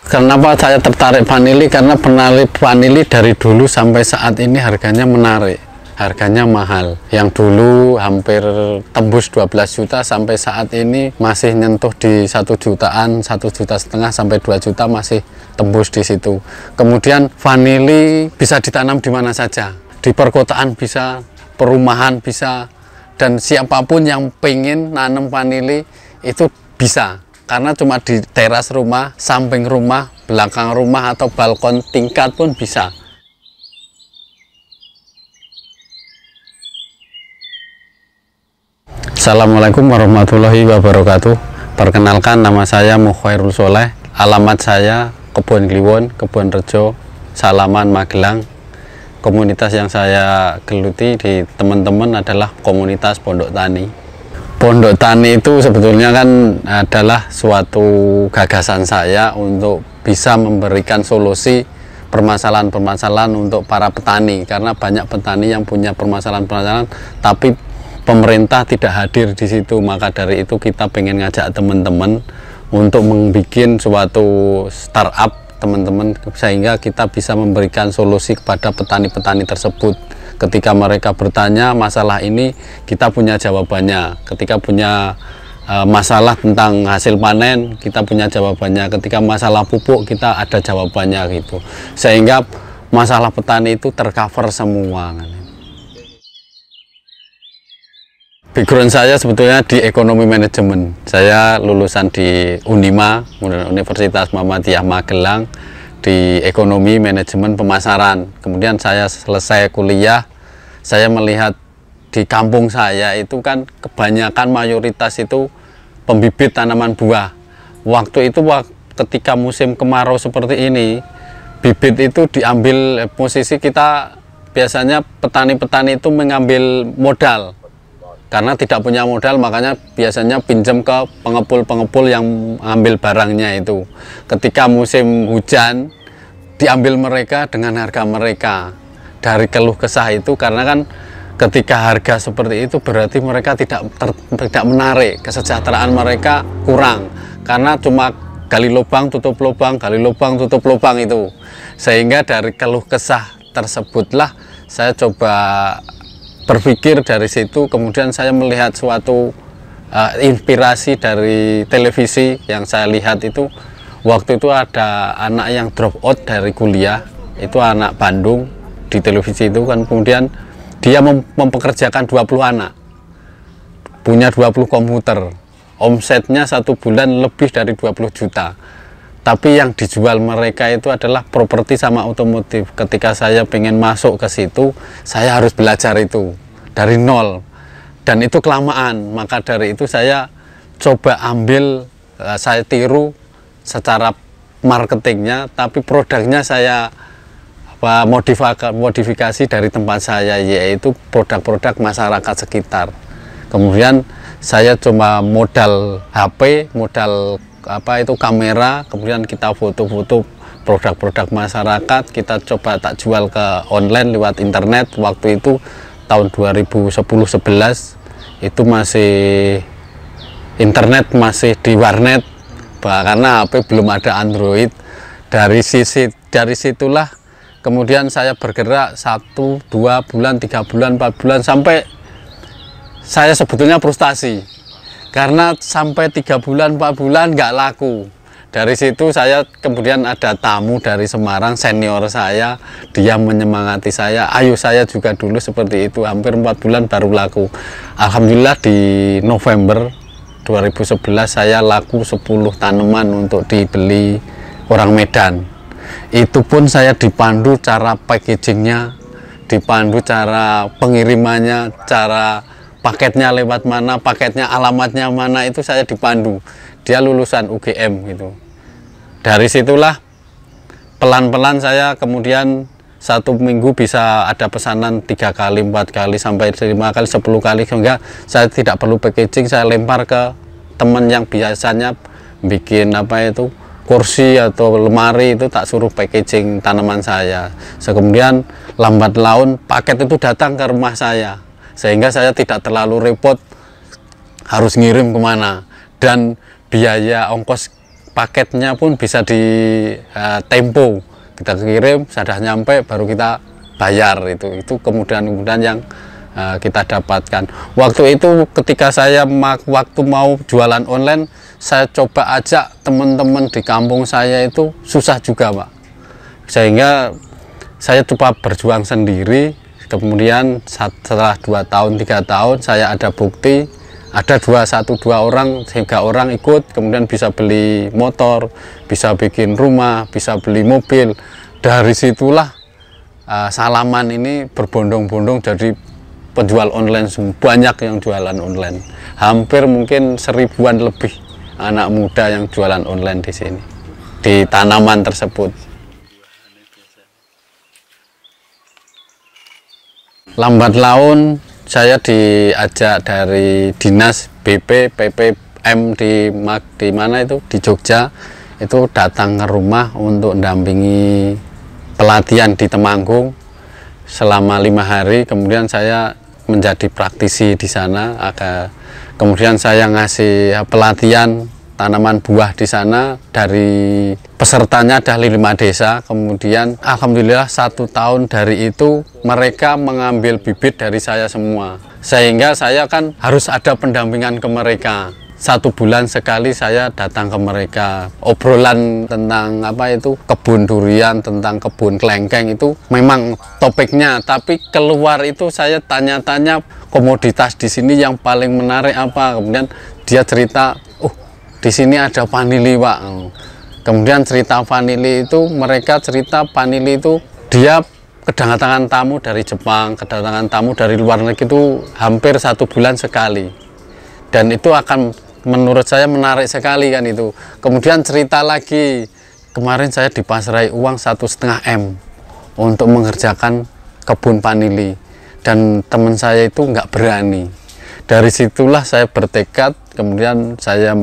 Kenapa saya tertarik vanili? Karena vanili dari dulu sampai saat ini harganya menarik, harganya mahal. Yang dulu hampir tembus 12 juta sampai saat ini masih nyentuh di 1 jutaan, 1,5 juta sampai 2 juta masih tembus di situ. Kemudian vanili bisa ditanam di mana saja, di perkotaan bisa, perumahan bisa, dan siapapun yang pengen nanam vanili itu bisa. Karena cuma di teras rumah, samping rumah, belakang rumah, atau balkon tingkat pun bisa. Assalamualaikum warahmatullahi wabarakatuh. Perkenalkan, nama saya Mukhairul Soleh. Alamat saya Kebon Kliwon, Kebon Rejo, Salaman, Magelang. Komunitas yang saya geluti di teman-teman adalah komunitas Pondok Tani. Pondok Tani itu sebetulnya kan adalah suatu gagasan saya untuk bisa memberikan solusi permasalahan-permasalahan untuk para petani, karena banyak petani yang punya permasalahan-permasalahan tapi pemerintah tidak hadir di situ. Maka dari itu kita pengen ngajak teman-teman untuk membuat suatu startup teman-teman, sehingga kita bisa memberikan solusi kepada petani-petani tersebut. Ketika mereka bertanya masalah ini, kita punya jawabannya. Ketika punya masalah tentang hasil panen, kita punya jawabannya. Ketika masalah pupuk, kita ada jawabannya gitu. Sehingga masalah petani itu tercover semua. Background saya sebetulnya di ekonomi manajemen. Saya lulusan di Unima, Universitas Muhammadiyah Magelang, di ekonomi manajemen pemasaran. Kemudian saya selesai kuliah, saya melihat di kampung saya itu kan kebanyakan mayoritas itu pembibit tanaman buah. Waktu itu ketika musim kemarau seperti ini, bibit itu diambil, posisi kita biasanya petani-petani itu mengambil modal. Karena tidak punya modal, makanya biasanya pinjam ke pengepul-pengepul yang ambil barangnya itu. Ketika musim hujan, diambil mereka dengan harga mereka. Dari keluh kesah itu, karena kan ketika harga seperti itu berarti mereka tidak menarik, kesejahteraan mereka kurang. Karena cuma gali lubang, tutup lubang, gali lubang, tutup lubang itu. Sehingga dari keluh kesah tersebutlah saya coba berpikir dari situ. Kemudian saya melihat suatu inspirasi dari televisi yang saya lihat itu. Waktu itu ada anak yang drop out dari kuliah, itu anak Bandung, di televisi itu kan. Kemudian dia mempekerjakan 20 anak, punya 20 komputer, omsetnya 1 bulan lebih dari 20 juta. Tapi yang dijual mereka itu adalah properti sama otomotif. Ketika saya pengen masuk ke situ, saya harus belajar itu dari nol, dan itu kelamaan. Maka dari itu saya coba ambil, saya tiru secara marketingnya, tapi produknya saya modifikasi dari tempat saya, yaitu produk-produk masyarakat sekitar. Kemudian saya cuma modal HP, modal kamera, kemudian kita foto-foto produk-produk masyarakat, kita coba tak jual ke online lewat internet. Waktu itu tahun 2010-11 itu masih internet masih di warnet, karena HP belum ada Android. Dari situlah kemudian saya bergerak 1, 2 bulan, 3 bulan, 4 bulan, sampai saya sebetulnya frustasi karena sampai 3 bulan, 4 bulan nggak laku. Dari situ saya kemudian ada tamu dari Semarang, senior saya, dia menyemangati saya, ayo saya juga dulu seperti itu. Hampir 4 bulan baru laku. Alhamdulillah di November 2011 saya laku 10 tanaman untuk dibeli orang Medan. Itu pun saya dipandu cara packagingnya, dipandu cara pengirimannya, cara paketnya lewat mana, paketnya alamatnya mana, itu saya dipandu. Dia lulusan UGM gitu. Dari situlah pelan-pelan saya kemudian 1 minggu bisa ada pesanan 3 kali, 4 kali, sampai 5 kali, 10 kali, sehingga saya tidak perlu packaging, saya lempar ke teman yang biasanya bikin kursi atau lemari, itu tak suruh packaging tanaman saya. Kemudian lambat laun paket itu datang ke rumah saya, sehingga saya tidak terlalu repot harus ngirim kemana, dan biaya ongkos paketnya pun bisa di tempo, kita kirim sudah nyampe baru kita bayar. Itu kemudahan-kemudahan yang kita dapatkan. Waktu itu ketika saya waktu mau jualan online, saya coba ajak teman-teman di kampung saya, itu susah juga Pak, sehingga saya coba berjuang sendiri. Kemudian setelah 2 tahun 3 tahun saya ada bukti, ada 1-2 orang, 3 orang ikut, kemudian bisa beli motor, bisa bikin rumah, bisa beli mobil. Dari situlah Salaman ini berbondong-bondong jadi penjual online, banyak yang jualan online. Hampir mungkin 1000-an lebih anak muda yang jualan online di sini, di tanaman tersebut. Lambat laun saya diajak dari dinas BP, PPM di mana itu, di Jogja, itu datang ke rumah untuk mendampingi pelatihan di Temanggung selama 5 hari. Kemudian saya menjadi praktisi di sana. Kemudian saya ngasih pelatihan tanaman buah di sana. Dari pesertanya ada 5 desa. Kemudian alhamdulillah 1 tahun dari itu mereka mengambil bibit dari saya semua, sehingga saya kan harus ada pendampingan ke mereka. 1 bulan sekali saya datang ke mereka, obrolan tentang kebun durian, tentang kebun kelengkeng, itu memang topiknya. Tapi keluar itu saya tanya-tanya komoditas di sini yang paling menarik apa. Kemudian dia cerita, di sini ada vanili Pak. Kemudian cerita vanili itu, mereka cerita vanili itu dia kedatangan tamu dari Jepang, kedatangan tamu dari luar negeri itu hampir 1 bulan sekali. Dan itu akan, menurut saya menarik sekali kan itu. Kemudian cerita lagi, kemarin saya dipasrai uang 1,5 M untuk mengerjakan kebun vanili, dan teman saya itu nggak berani. Dari situlah saya bertekad, kemudian saya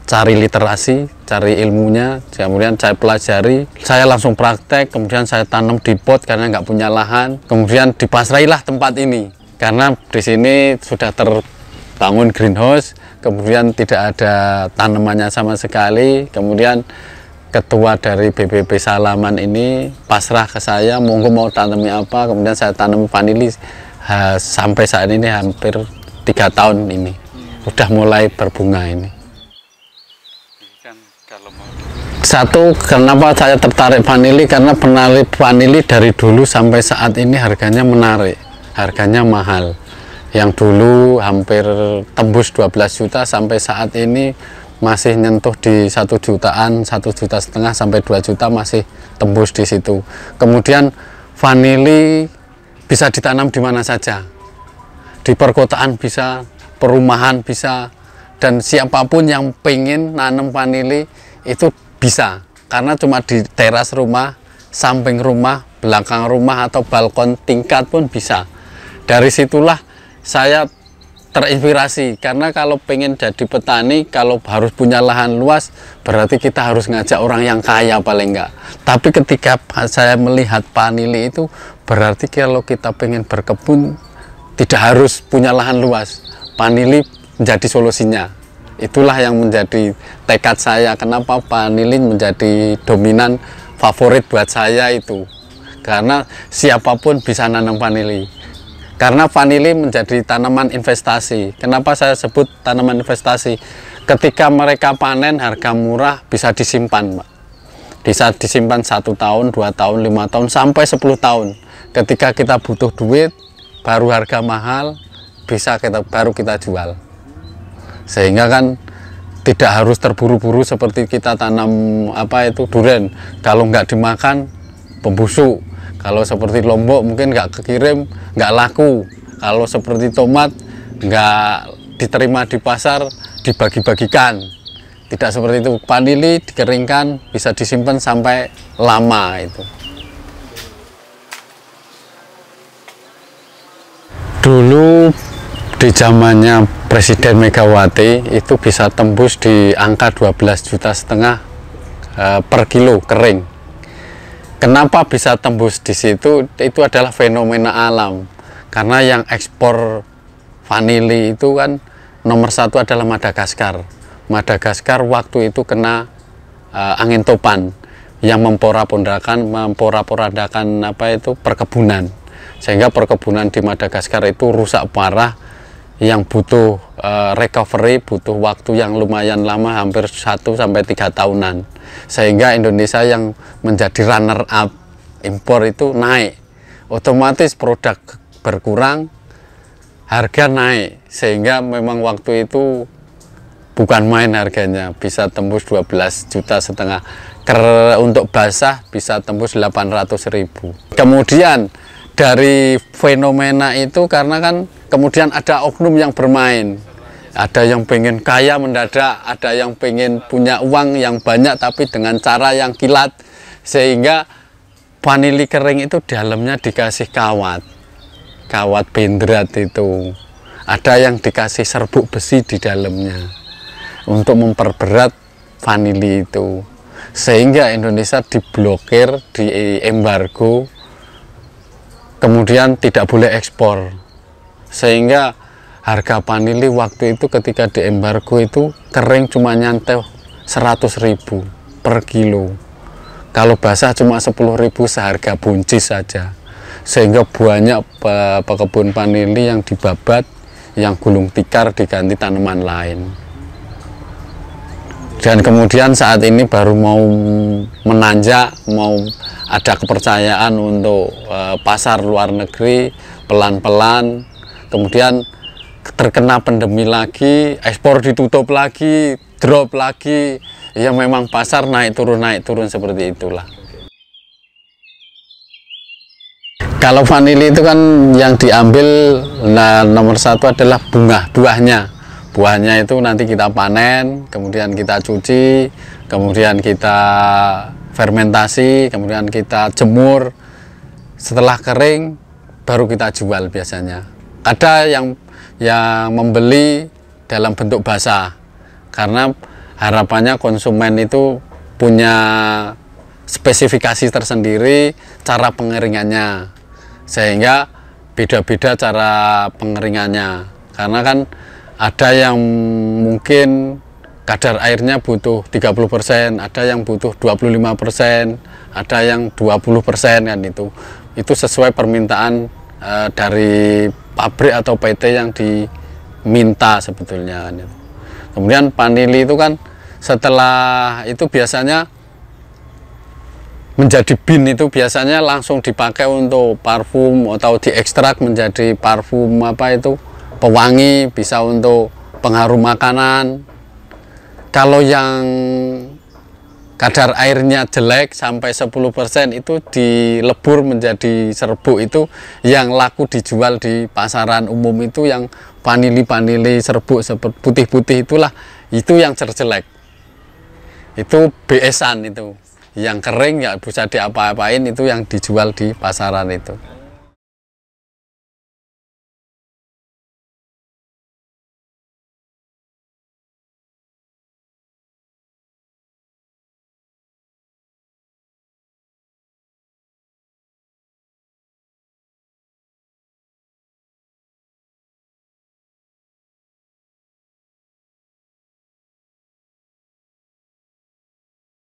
cari literasi, cari ilmunya, kemudian saya pelajari, saya langsung praktek, kemudian saya tanam di pot karena nggak punya lahan. Kemudian dipasrailah tempat ini, karena di sini sudah terbangun greenhouse, kemudian tidak ada tanamannya sama sekali. Kemudian ketua dari BPP Salaman ini pasrah ke saya, monggo mau tanami apa. Kemudian saya tanam vanili, sampai saat ini hampir 3 tahun ini udah mulai berbunga ini. Satu, kenapa saya tertarik vanili, karena vanili dari dulu sampai saat ini harganya menarik, harganya mahal. Yang dulu hampir tembus 12 juta, sampai saat ini masih nyentuh di 1 jutaan, 1,5 juta sampai 2 juta masih tembus di situ. Kemudian vanili bisa ditanam di mana saja, di perkotaan bisa, perumahan bisa, dan siapapun yang pengen nanam vanili itu bisa, karena cuma di teras rumah, samping rumah, belakang rumah, atau balkon tingkat pun bisa. Dari situlah saya terinspirasi, karena kalau pengen jadi petani, kalau harus punya lahan luas, berarti kita harus ngajak orang yang kaya paling enggak. Tapi ketika saya melihat vanili itu, berarti kalau kita pengen berkebun, tidak harus punya lahan luas, vanili menjadi solusinya. Itulah yang menjadi tekad saya, kenapa vanili menjadi dominan favorit buat saya itu. Karena siapapun bisa nanam vanili. Karena vanili menjadi tanaman investasi. Kenapa saya sebut tanaman investasi? Ketika mereka panen harga murah, bisa disimpan, Pak. Bisa disimpan 1 tahun, 2 tahun, 5 tahun, sampai 10 tahun. Ketika kita butuh duit, baru harga mahal, baru kita jual. Sehingga kan tidak harus terburu-buru seperti kita tanam durian. Kalau nggak dimakan, pembusuk. Kalau seperti lombok mungkin nggak kekirim, nggak laku. Kalau seperti tomat nggak diterima di pasar, dibagi-bagikan. Tidak seperti itu. Vanili dikeringkan, bisa disimpan sampai lama itu. Dulu di zamannya Presiden Megawati itu bisa tembus di angka 12,5 juta per kilo kering. Kenapa bisa tembus di situ? Itu adalah fenomena alam. Karena yang ekspor vanili itu kan nomor 1 adalah Madagaskar. Madagaskar waktu itu kena angin topan yang memporak-porandakan perkebunan, sehingga perkebunan di Madagaskar itu rusak parah, yang butuh recovery, butuh waktu yang lumayan lama, hampir 1 sampai 3 tahunan, sehingga Indonesia yang menjadi runner up impor itu naik, otomatis produk berkurang, harga naik, sehingga memang waktu itu bukan main harganya, bisa tembus 12,5 juta, untuk basah bisa tembus 800.000. Kemudian dari fenomena itu, karena kan kemudian ada oknum yang bermain, ada yang pengen kaya mendadak, ada yang pengen punya uang yang banyak tapi dengan cara yang kilat, sehingga vanili kering itu dalamnya dikasih kawat bendrat, itu ada yang dikasih serbuk besi di dalamnya untuk memperberat vanili itu, sehingga Indonesia diblokir, diembargo, kemudian tidak boleh ekspor, sehingga harga vanili waktu itu ketika diembargo itu kering cuma nyantai 100.000 per kilo, kalau basah cuma 10.000 seharga buncis saja, sehingga banyak pekebun vanili yang dibabat, yang gulung tikar diganti tanaman lain. Dan kemudian saat ini baru mau menanjak, mau ada kepercayaan untuk pasar luar negeri pelan-pelan, kemudian terkena pandemi lagi, ekspor ditutup lagi, drop lagi, ya memang pasar naik turun seperti itulah. Kalau vanili itu kan yang diambil, nomor 1 adalah buahnya itu nanti kita panen, kemudian kita cuci, kemudian kita fermentasi, kemudian kita jemur, setelah kering baru kita jual biasanya. Ada yang membeli dalam bentuk basah, karena harapannya konsumen itu punya spesifikasi tersendiri cara pengeringannya, sehingga beda-beda cara pengeringannya, karena kan ada yang mungkin kadar airnya butuh 30%, ada yang butuh 25%, ada yang 20% kan, itu sesuai permintaan dari pabrik atau PT yang diminta sebetulnya kan. Kemudian vanili itu kan setelah itu biasanya menjadi bin, itu biasanya langsung dipakai untuk parfum atau diekstrak menjadi parfum pewangi, bisa untuk pengharum makanan. Kalau yang kadar airnya jelek sampai 10% itu dilebur menjadi serbuk, itu yang laku dijual di pasaran umum, itu yang vanili serbuk seperti putih-putih itulah, itu yang terjelek, itu BS-an, itu yang kering ya bisa diapa-apain, itu yang dijual di pasaran itu.